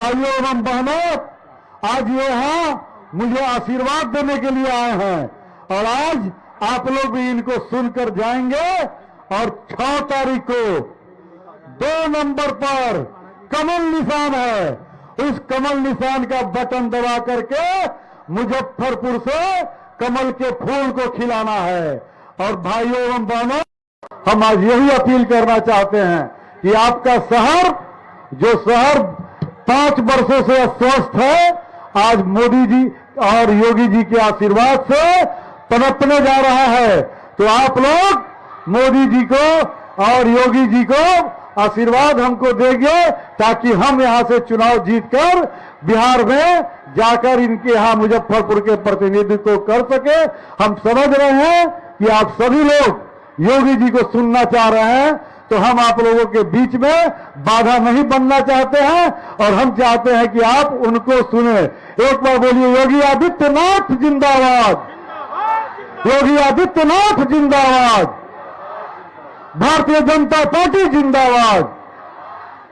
भाइयों एवं बहनों, आज यहाँ मुझे आशीर्वाद देने के लिए आए हैं और आज आप लोग भी इनको सुनकर जाएंगे। और 6 तारीख को 2 नंबर पर कमल निशान है, उस कमल निशान का बटन दबा करके मुजफ्फरपुर से कमल के फूल को खिलाना है। और भाइयों एवं बहनों, हम आज यही अपील करना चाहते हैं कि आपका शहर, जो शहर 5 वर्षों से अस्वस्थ है, आज मोदी जी और योगी जी के आशीर्वाद से पनपने जा रहा है। तो आप लोग मोदी जी को और योगी जी को आशीर्वाद हमको देंगे ताकि हम यहां से चुनाव जीतकर बिहार में जाकर इनके यहां मुजफ्फरपुर के प्रतिनिधित्व कर सके। हम समझ रहे हैं कि आप सभी लोग योगी जी को सुनना चाह रहे हैं, तो हम आप लोगों के बीच में बाधा नहीं बनना चाहते हैं और हम चाहते हैं कि आप उनको सुने। एक बार बोलिए, योगी आदित्यनाथ जिंदाबाद, योगी आदित्यनाथ जिंदाबाद, भारतीय जनता पार्टी जिंदाबाद।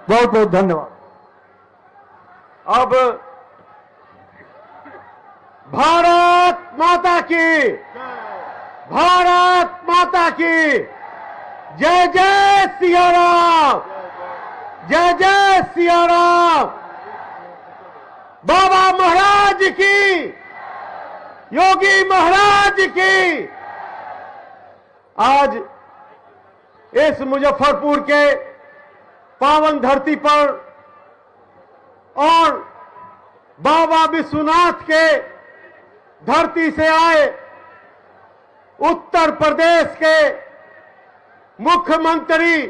बहुत बहुत धन्यवाद। अब भारत माता की, भारत माता की जय जय सिया राम, जय जय सिया राम। बाबा महाराज की, योगी महाराज की। आज इस मुजफ्फरपुर के पावन धरती पर और बाबा विश्वनाथ के धरती से आए उत्तर प्रदेश के मुख्यमंत्री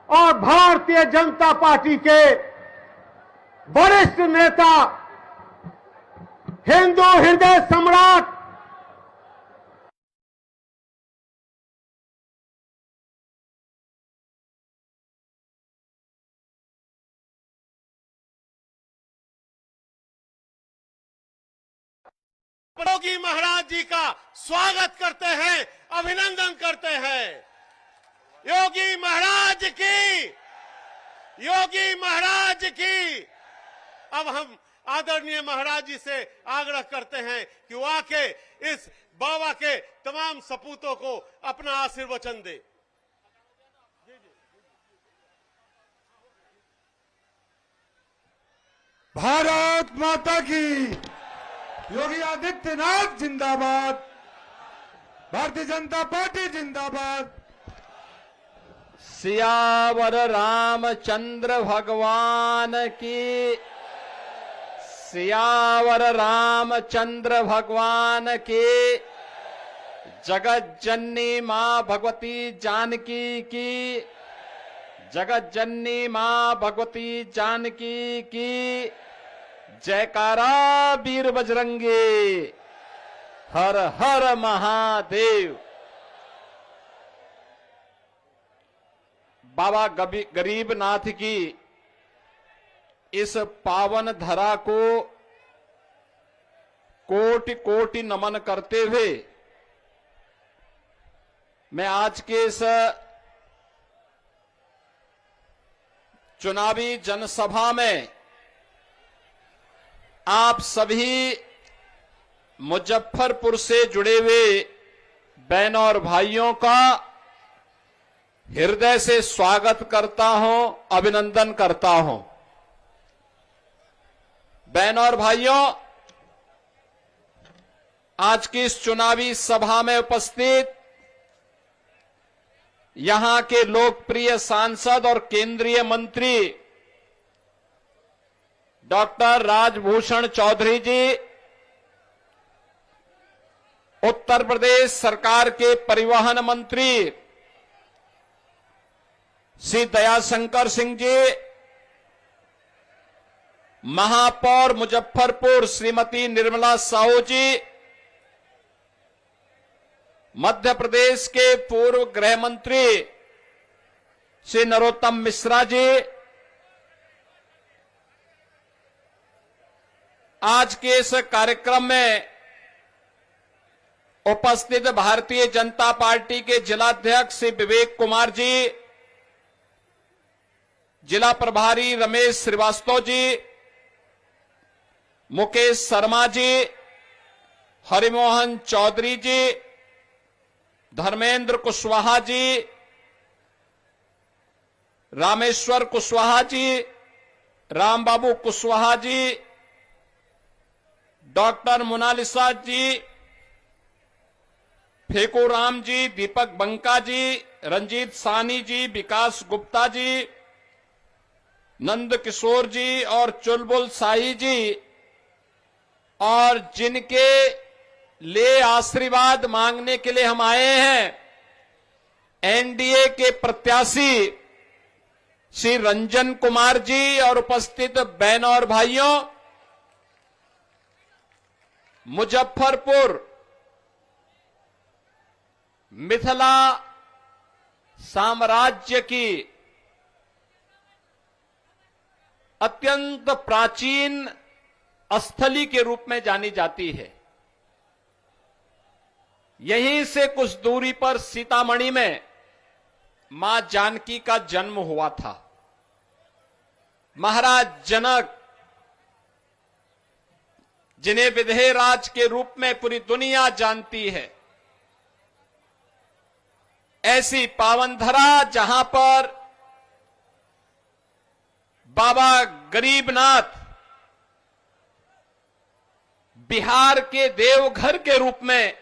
और भारतीय जनता पार्टी के वरिष्ठ नेता, हिंदू हृदय सम्राट योगी महाराज जी का स्वागत करते हैं, अभिनंदन करते हैं। योगी महाराज की, योगी महाराज की। अब हम आदरणीय महाराज जी से आग्रह करते हैं कि वो आके इस बाबा के तमाम सपूतों को अपना आशीर्वचन दे। भारत माता की, योगी आदित्यनाथ जिंदाबाद, भारतीय जनता पार्टी जिंदाबाद। सियावर रामचंद्र भगवान की, सियावर रामचंद्र भगवान की। जगत जननी मां भगवती जानकी की, जगत जननी मां भगवती जानकी की। जयकारा वीर बजरंगी, हर हर महादेव। बाबा गरीबनाथ की इस पावन धरा को कोटि कोटि नमन करते हुए मैं आज के इस चुनावी जनसभा में आप सभी मुजफ्फरपुर से जुड़े हुए बहनों और भाइयों का हृदय से स्वागत करता हूं, अभिनंदन करता हूं। बहनों और भाइयों, आज की इस चुनावी सभा में उपस्थित यहां के लोकप्रिय सांसद और केंद्रीय मंत्री डॉक्टर राजभूषण चौधरी जी, उत्तर प्रदेश सरकार के परिवहन मंत्री श्री दयाशंकर सिंह जी, महापौर मुजफ्फरपुर श्रीमती निर्मला साहू जी, मध्य प्रदेश के पूर्व गृह मंत्री श्री नरोत्तम मिश्रा जी, आज के इस कार्यक्रम में उपस्थित भारतीय जनता पार्टी के जिलाध्यक्ष श्री विवेक कुमार जी, जिला प्रभारी रमेश श्रीवास्तव जी, मुकेश शर्मा जी, हरिमोहन चौधरी जी, धर्मेंद्र कुशवाहा जी, रामेश्वर कुशवाहा जी, रामबाबू कुशवाहा जी, डॉक्टर मोनालिसा जी, फेकूराम जी, दीपक बंका जी, रंजीत सानी जी, विकास गुप्ता जी, नंद किशोर जी और चुलबुल साही जी, और जिनके लिए आशीर्वाद मांगने के लिए हम आए हैं, एनडीए के प्रत्याशी श्री रंजन कुमार जी और उपस्थित बहनों और भाइयों, मुजफ्फरपुर मिथिला साम्राज्य की अत्यंत प्राचीन स्थली के रूप में जानी जाती है। यहीं से कुछ दूरी पर सीतामढ़ी में मां जानकी का जन्म हुआ था। महाराज जनक, जिन्हें विधेय राज के रूप में पूरी दुनिया जानती है, ऐसी पावन धरा जहां पर बाबा गरीबनाथ बिहार के देवघर के रूप में,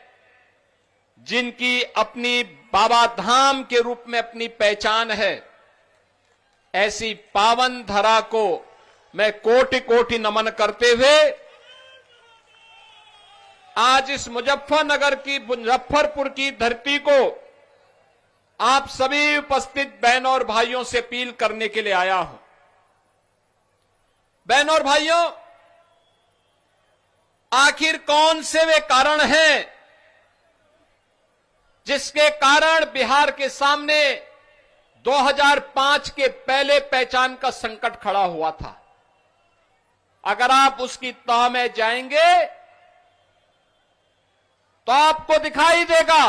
जिनकी अपनी बाबा धाम के रूप में अपनी पहचान है, ऐसी पावन धरा को मैं कोटि कोटि नमन करते हुए आज इस मुजफ्फरपुर की धरती को आप सभी उपस्थित बहनों और भाइयों से अपील करने के लिए आया हूं। बहनों और भाइयों, आखिर कौन से वे कारण हैं जिसके कारण बिहार के सामने 2005 के पहले पहचान का संकट खड़ा हुआ था? अगर आप उसकी तह में जाएंगे तो आपको दिखाई देगा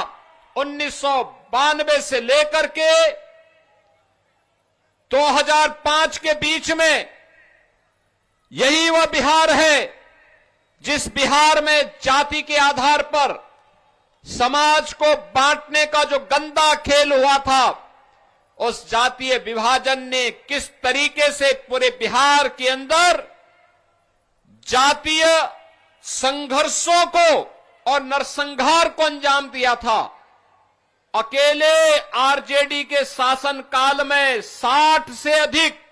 1992 से लेकर के 2005 के बीच में यही वह बिहार है जिस बिहार में जाति के आधार पर समाज को बांटने का जो गंदा खेल हुआ था, उस जातीय विभाजन ने किस तरीके से पूरे बिहार के अंदर जातीय संघर्षों को और नरसंहार को अंजाम दिया था। अकेले आरजेडी के शासन काल में 60 से अधिक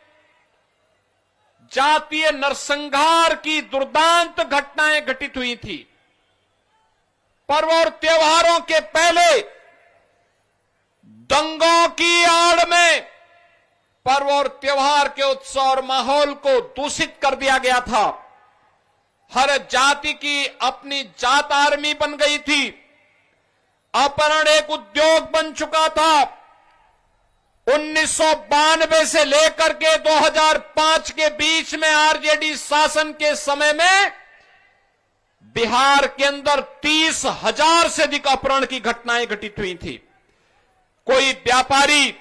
जातीय नरसंहार की दुर्दांत घटनाएं घटित हुई थी। पर्व और त्योहारों के पहले दंगों की आड़ में पर्व और त्योहार के उत्सव और माहौल को दूषित कर दिया गया था। हर जाति की अपनी जात आर्मी बन गई थी। अपहरण एक उद्योग बन चुका था। 1992 से लेकर के 2005 के बीच में आरजेडी शासन के समय में बिहार के अंदर 30,000 से अधिक अपहरण की घटनाएं घटित हुई थी। कोई व्यापारी,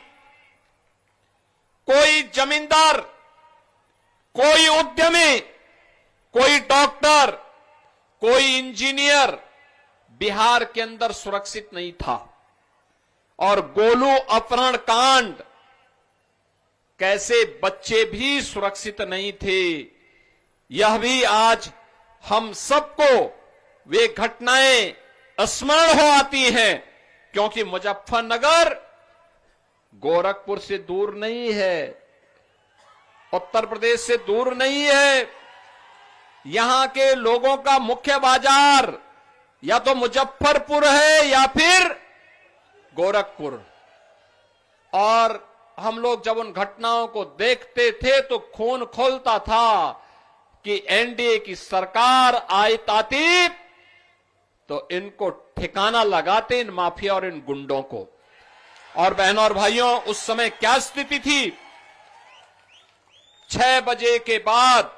कोई जमींदार, कोई उद्यमी, कोई डॉक्टर, कोई इंजीनियर बिहार के अंदर सुरक्षित नहीं था। और गोलू अपहरण कांड, कैसे बच्चे भी सुरक्षित नहीं थे, यह भी आज हम सबको वे घटनाएं स्मरण हो आती हैं, क्योंकि मुजफ्फरनगर गोरखपुर से दूर नहीं है, उत्तर प्रदेश से दूर नहीं है। यहां के लोगों का मुख्य बाजार या तो मुजफ्फरपुर है या फिर गोरखपुर। और हम लोग जब उन घटनाओं को देखते थे तो खून खौलता था कि एनडीए की सरकार आती तो इनको ठिकाना लगाते, इन माफिया और इन गुंडों को। और बहनों और भाइयों, उस समय क्या स्थिति थी? 6 बजे के बाद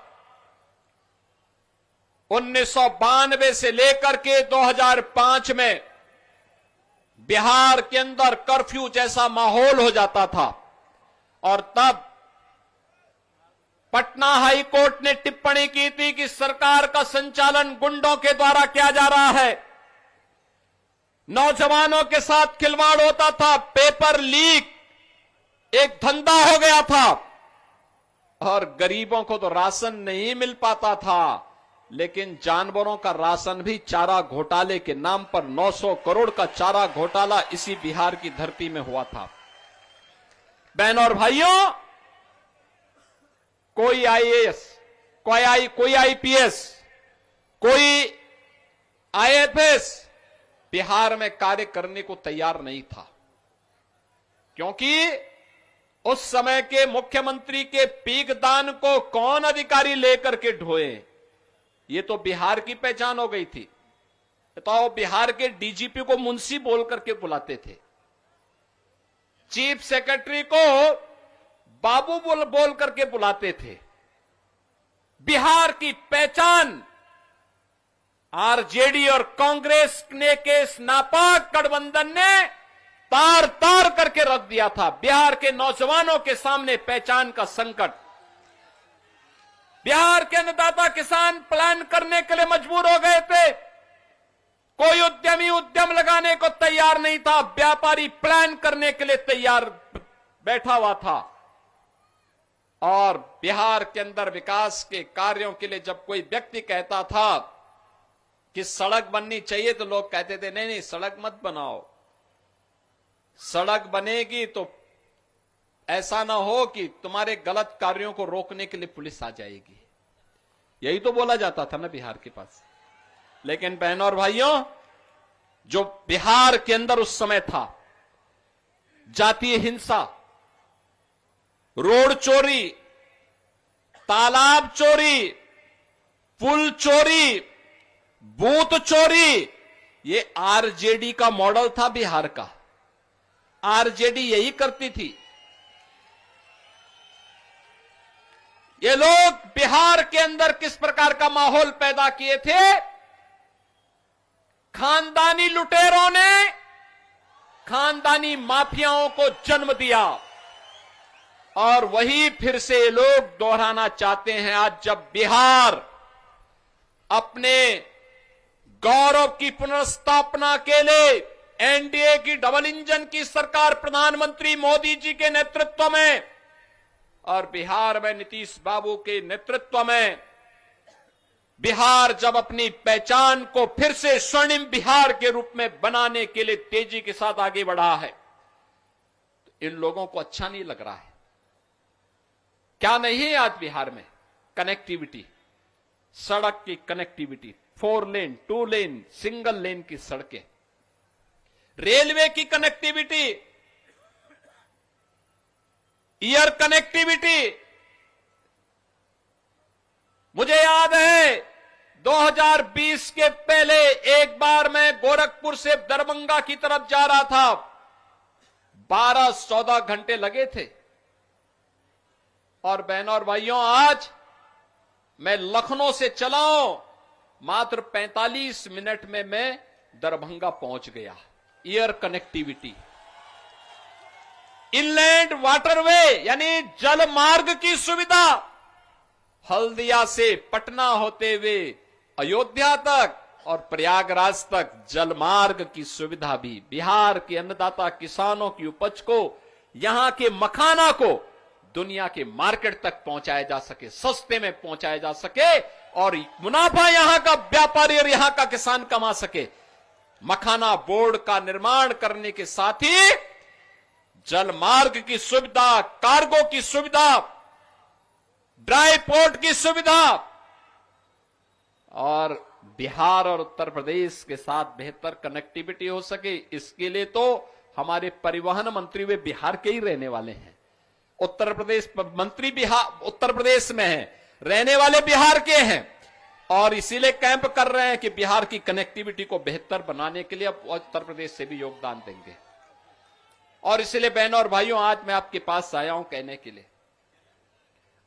1992 से लेकर के 2005 में बिहार के अंदर कर्फ्यू जैसा माहौल हो जाता था। और तब पटना हाई कोर्ट ने टिप्पणी की थी कि सरकार का संचालन गुंडों के द्वारा किया जा रहा है, नौजवानों के साथ खिलवाड़ होता था, पेपर लीक एक धंधा हो गया था और गरीबों को तो राशन नहीं मिल पाता था, लेकिन जानवरों का राशन भी चारा घोटाले के नाम पर 900 करोड़ का चारा घोटाला इसी बिहार की धरती में हुआ था। बहनों और भाइयों, कोई आईएएस, कोई आईपीएस, कोई आईएफएस बिहार में कार्य करने को तैयार नहीं था, क्योंकि उस समय के मुख्यमंत्री के पीकदान को कौन अधिकारी लेकर के ढोए, ये तो बिहार की पहचान हो गई थी। तो बिहार के डीजीपी को मुंशी बोल करके बुलाते थे, चीफ सेक्रेटरी को बाबू बोल करके बुलाते थे। बिहार की पहचान आरजेडी और कांग्रेस ने के इस नापाक गठबंधन ने तार तार करके रख दिया था। बिहार के नौजवानों के सामने पहचान का संकट। बिहार के अन्नदाता किसान प्लान करने के लिए मजबूर हो गए थे, कोई उद्यमी उद्यम लगाने को तैयार नहीं था, व्यापारी प्लान करने के लिए तैयार बैठा हुआ था। और बिहार के अंदर विकास के कार्यों के लिए जब कोई व्यक्ति कहता था कि सड़क बननी चाहिए, तो लोग कहते थे नहीं नहीं सड़क मत बनाओ, सड़क बनेगी तो ऐसा ना हो कि तुम्हारे गलत कार्यों को रोकने के लिए पुलिस आ जाएगी, यही तो बोला जाता था ना बिहार के पास। लेकिन बहनों और भाइयों, जो बिहार के अंदर उस समय था, जातीय हिंसा, रोड चोरी, तालाब चोरी, पुल चोरी, बूथ चोरी, ये आरजेडी का मॉडल था बिहार का। आरजेडी यही करती थी। ये लोग बिहार के अंदर किस प्रकार का माहौल पैदा किए थे? खानदानी लुटेरों ने खानदानी माफियाओं को जन्म दिया और वही फिर से ये लोग दोहराना चाहते हैं। आज जब बिहार अपने गौरव की पुनर्स्थापना के लिए एनडीए की डबल इंजन की सरकार प्रधानमंत्री मोदी जी के नेतृत्व में और बिहार में नीतीश बाबू के नेतृत्व में बिहार जब अपनी पहचान को फिर से स्वर्णिम बिहार के रूप में बनाने के लिए तेजी के साथ आगे बढ़ा है, तो इन लोगों को अच्छा नहीं लग रहा है। क्या नहीं है आज बिहार में? कनेक्टिविटी, सड़क की कनेक्टिविटी, 4 लेन, 2 लेन, सिंगल लेन की सड़कें, रेलवे की कनेक्टिविटी, एयर कनेक्टिविटी। मुझे याद है 2020 के पहले एक बार मैं गोरखपुर से दरभंगा की तरफ जा रहा था, 12-14 घंटे लगे थे। और बहनों और भाइयों, आज मैं लखनऊ से चला हूं, मात्र 45 मिनट में मैं दरभंगा पहुंच गया। एयर कनेक्टिविटी, इनलैंड वाटरवे यानी जल मार्ग की सुविधा, हल्दिया से पटना होते हुए अयोध्या तक और प्रयागराज तक जल मार्ग की सुविधा भी। बिहार के अन्नदाता किसानों की उपज को, यहां के मखाना को दुनिया के मार्केट तक पहुंचाया जा सके, सस्ते में पहुंचाया जा सके और मुनाफा यहां का व्यापारी और यहां का किसान कमा सके। मखाना बोर्ड का निर्माण करने के साथ ही जल मार्ग की सुविधा, कार्गो की सुविधा, ड्राई पोर्ट की सुविधा और बिहार और उत्तर प्रदेश के साथ बेहतर कनेक्टिविटी हो सके, इसके लिए तो हमारे परिवहन मंत्री वे बिहार के ही रहने वाले हैं। उत्तर प्रदेश मंत्री बिहार उत्तर प्रदेश में है, रहने वाले बिहार के हैं और इसीलिए कैंप कर रहे हैं कि बिहार की कनेक्टिविटी को बेहतर बनाने के लिए अब उत्तर प्रदेश से भी योगदान देंगे। और इसलिए बहनों और भाइयों, आज मैं आपके पास आया हूं कहने के लिए,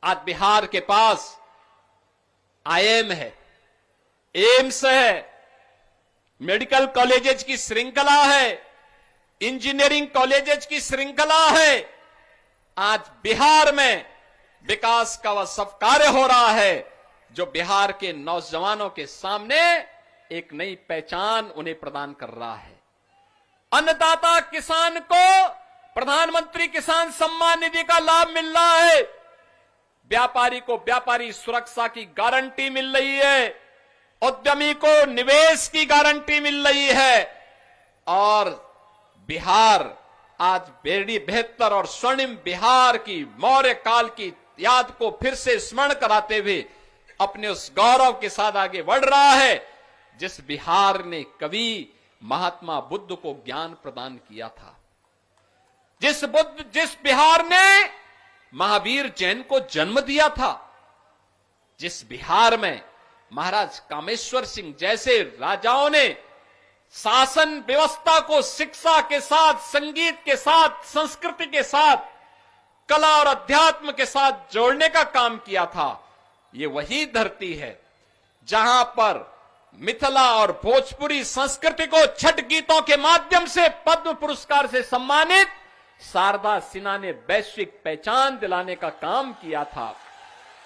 आज बिहार के पास आईएम है, एम्स है, मेडिकल कॉलेजेस की श्रृंखला है, इंजीनियरिंग कॉलेजेस की श्रृंखला है। आज बिहार में विकास का वह सब कार्य हो रहा है जो बिहार के नौजवानों के सामने एक नई पहचान उन्हें प्रदान कर रहा है। अन्नदाता किसान को प्रधानमंत्री किसान सम्मान निधि का लाभ मिल रहा है। व्यापारी को व्यापारी सुरक्षा की गारंटी मिल रही है। उद्यमी को निवेश की गारंटी मिल रही है। और बिहार आज बेहतर और स्वर्णिम बिहार की मौर्य काल की याद को फिर से स्मरण कराते हुए अपने उस गौरव के साथ आगे बढ़ रहा है जिस बिहार ने कवि महात्मा बुद्ध को ज्ञान प्रदान किया था, जिस बिहार ने महावीर जैन को जन्म दिया था, जिस बिहार में महाराज कामेश्वर सिंह जैसे राजाओं ने शासन व्यवस्था को शिक्षा के साथ, संगीत के साथ, संस्कृति के साथ, कला और अध्यात्म के साथ जोड़ने का काम किया था। ये वही धरती है जहां पर मिथिला और भोजपुरी संस्कृति को छठ गीतों के माध्यम से पद्म पुरस्कार से सम्मानित शारदा सिन्हा ने वैश्विक पहचान दिलाने का काम किया था।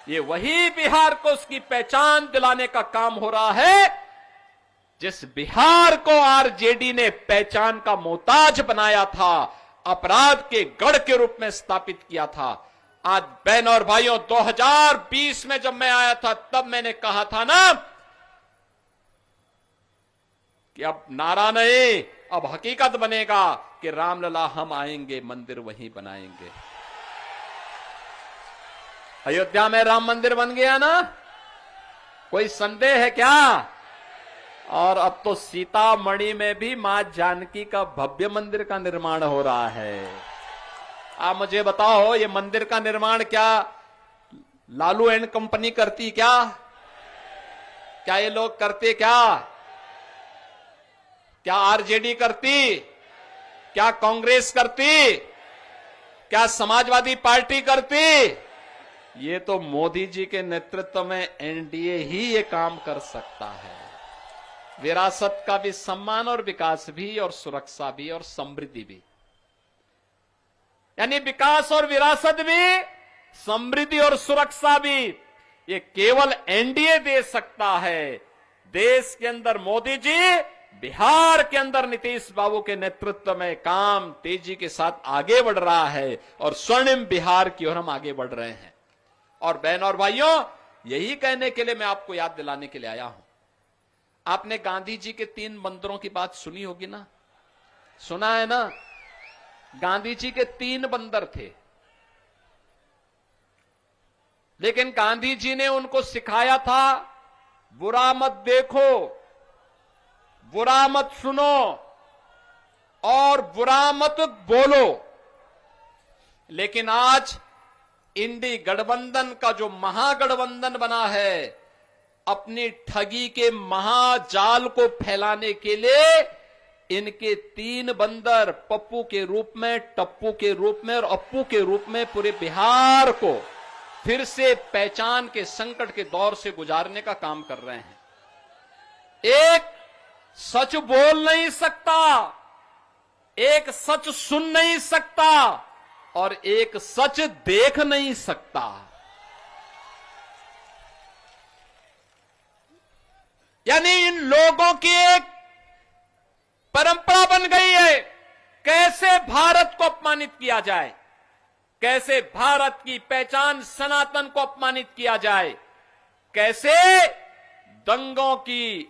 ये वही बिहार को उसकी पहचान दिलाने का काम हो रहा है जिस बिहार को आरजेडी ने पहचान का मोहताज बनाया था, अपराध के गढ़ के रूप में स्थापित किया था। आज बहन और भाइयों, 2020 में जब मैं आया था तब मैंने कहा था ना कि अब नारा नहीं, अब हकीकत बनेगा कि रामलला हम आएंगे, मंदिर वहीं बनाएंगे। अयोध्या में राम मंदिर बन गया ना, कोई संदेह है क्या? और अब तो सीतामढ़ी में भी मां जानकी का भव्य मंदिर का निर्माण हो रहा है। आप मुझे बताओ, ये मंदिर का निर्माण क्या लालू एंड कंपनी करती क्या? क्या ये लोग करते क्या? क्या आरजेडी करती? क्या कांग्रेस करती? क्या समाजवादी पार्टी करती? ये तो मोदी जी के नेतृत्व में एनडीए ही ये काम कर सकता है। विरासत का भी सम्मान और विकास भी और सुरक्षा भी और समृद्धि भी, यानी विकास और विरासत भी, समृद्धि और सुरक्षा भी, ये केवल एनडीए दे सकता है। देश के अंदर मोदी जी, बिहार के अंदर नीतीश बाबू के नेतृत्व में काम तेजी के साथ आगे बढ़ रहा है और स्वर्णिम बिहार की ओर हम आगे बढ़ रहे हैं। और बहन और भाइयों, यही कहने के लिए मैं आपको याद दिलाने के लिए आया हूं। आपने गांधी जी के 3 बंदरों की बात सुनी होगी ना, सुना है ना? गांधी जी के 3 बंदर थे, लेकिन गांधी जी ने उनको सिखाया था बुरा मत देखो, बुरा मत सुनो और बुरा मत बोलो। लेकिन आज इंडी गठबंधन का जो महागठबंधन बना है, अपनी ठगी के महाजाल को फैलाने के लिए इनके 3 बंदर पप्पू के रूप में, टप्पू के रूप में और अप्पू के रूप में पूरे बिहार को फिर से पहचान के संकट के दौर से गुजारने का काम कर रहे हैं। एक सच बोल नहीं सकता, एक सच सुन नहीं सकता और एक सच देख नहीं सकता। यानी इन लोगों की एक परंपरा बन गई है, कैसे भारत को अपमानित किया जाए, कैसे भारत की पहचान सनातन को अपमानित किया जाए, कैसे दंगों की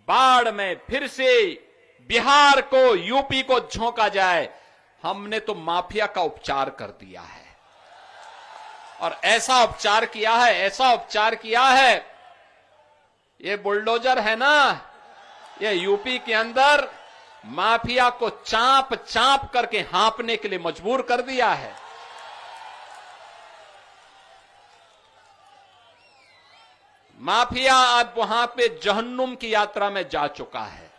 बाढ़ में फिर से बिहार को, यूपी को झोंका जाए। हमने तो माफिया का उपचार कर दिया है और ऐसा उपचार किया है, ऐसा उपचार किया है। ये बुलडोजर है ना, ये यूपी के अंदर माफिया को चांप चांप करके हाँपने के लिए मजबूर कर दिया है। माफिया अब वहां पे जहन्नुम की यात्रा में जा चुका है।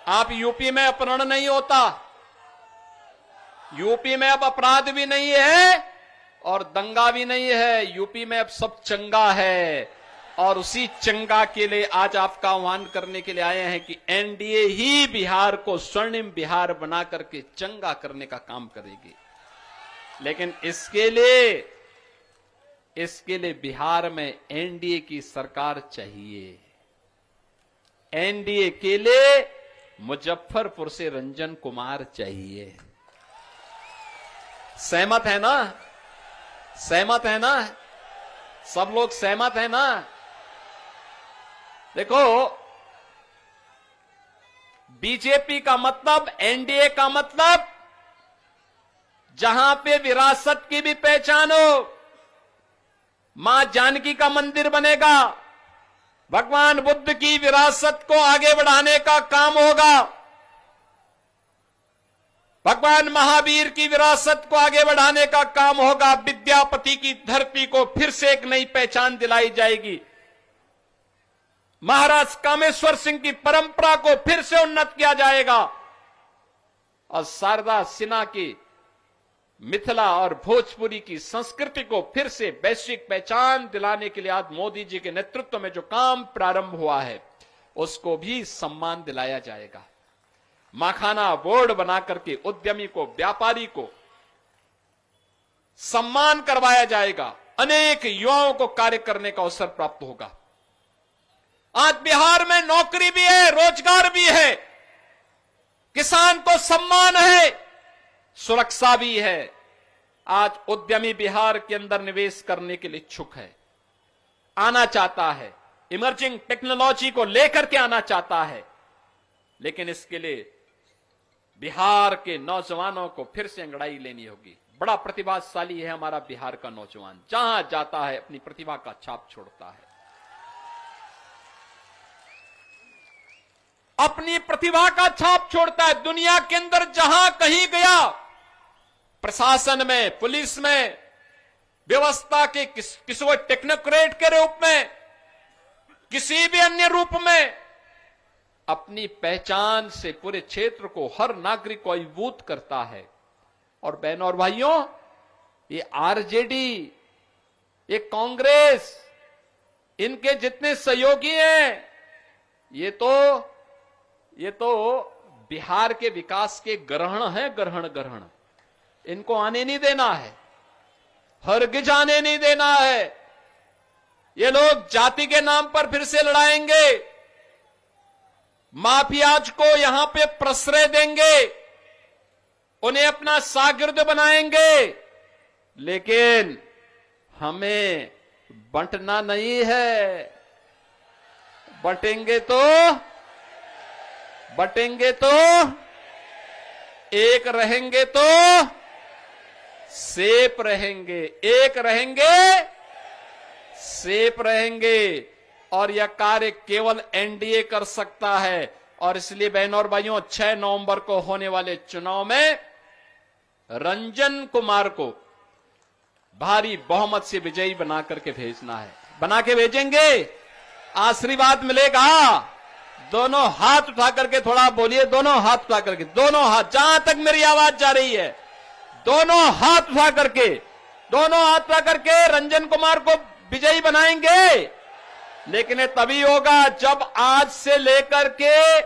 आप यूपी में अपहरण नहीं होता, यूपी में अब अपराध भी नहीं है और दंगा भी नहीं है, यूपी में अब सब चंगा है। और उसी चंगा के लिए आज आपका आह्वान करने के लिए आए हैं कि एनडीए ही बिहार को स्वर्णिम बिहार बना करके चंगा करने का काम करेगी। लेकिन इसके लिए बिहार में एनडीए की सरकार चाहिए। एनडीए के लिए मुजफ्फरपुर से रंजन कुमार चाहिए। सहमत है ना? सहमत है ना? सब लोग सहमत है ना? देखो, बीजेपी का मतलब, एनडीए का मतलब, जहां पे विरासत की भी पहचान हो, मां जानकी का मंदिर बनेगा, भगवान बुद्ध की विरासत को आगे बढ़ाने का काम होगा, भगवान महावीर की विरासत को आगे बढ़ाने का काम होगा, विद्यापति की धरती को फिर से एक नई पहचान दिलाई जाएगी, महाराज कामेश्वर सिंह की परंपरा को फिर से उन्नत किया जाएगा, और शारदा सिन्हा की मिथिला और भोजपुरी की संस्कृति को फिर से वैश्विक पहचान दिलाने के लिए आज मोदी जी के नेतृत्व में जो काम प्रारंभ हुआ है उसको भी सम्मान दिलाया जाएगा। माखाना बोर्ड बनाकर के उद्यमी को, व्यापारी को सम्मान करवाया जाएगा। अनेक युवाओं को कार्य करने का अवसर प्राप्त होगा। आज बिहार में नौकरी भी है, रोजगार भी है, किसान को सम्मान है, सुरक्षा भी है। आज उद्यमी बिहार के अंदर निवेश करने के लिए इच्छुक है, आना चाहता है, इमर्जिंग टेक्नोलॉजी को लेकर के आना चाहता है, लेकिन इसके लिए बिहार के नौजवानों को फिर से अंगड़ाई लेनी होगी। बड़ा प्रतिभाशाली है हमारा बिहार का नौजवान, जहां जाता है अपनी प्रतिभा का छाप छोड़ता है, अपनी प्रतिभा का छाप छोड़ता है। दुनिया के अंदर जहां कहीं गया, प्रशासन में, पुलिस में, व्यवस्था के किसी वो टेक्नोक्रेट के रूप में, किसी भी अन्य रूप में, अपनी पहचान से पूरे क्षेत्र को, हर नागरिक को अभिभूत करता है। और बहनों और भाइयों, ये आरजेडी, ये कांग्रेस, इनके जितने सहयोगी हैं, ये तो बिहार के विकास के ग्रहण हैं, ग्रहण। इनको आने नहीं देना है, हरगिज आने नहीं देना है। ये लोग जाति के नाम पर फिर से लड़ाएंगे, माफियाज को यहां पे प्रश्रय देंगे, उन्हें अपना शागिर्द बनाएंगे, लेकिन हमें बंटना नहीं है। बटेंगे तो एक रहेंगे तो सेफ रहेंगे, एक रहेंगे सेफ रहेंगे। और यह कार्य केवल एनडीए कर सकता है। और इसलिए बहनों और भाइयों, 6 नवंबर को होने वाले चुनाव में रंजन कुमार को भारी बहुमत से विजयी बना करके भेजना है। बना के भेजेंगे, आशीर्वाद मिलेगा। दोनों हाथ उठा करके थोड़ा बोलिए, दोनों हाथ उठा करके, दोनों हाथ, जहां तक मेरी आवाज जा रही है, दोनों हाथ उठा करके रंजन कुमार को विजयी बनाएंगे। लेकिन ये तभी होगा जब आज से लेकर के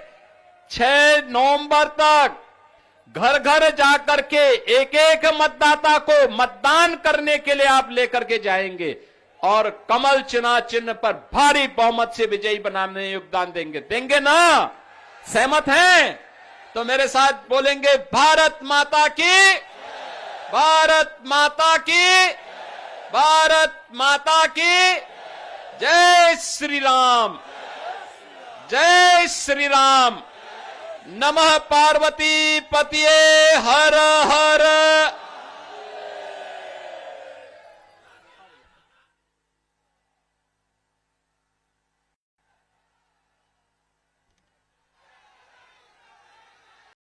6 नवंबर तक घर घर जाकर के एक एक मतदाता को मतदान करने के लिए आप लेकर के जाएंगे और कमल चुनाव चिन्ह पर भारी बहुमत से विजयी बनाने में योगदान देंगे ना? सहमत हैं? तो मेरे साथ बोलेंगे, भारत माता की, भारत माता की, भारत माता की, जय श्री राम, जय श्री राम। नमः पार्वती पतिये हर हर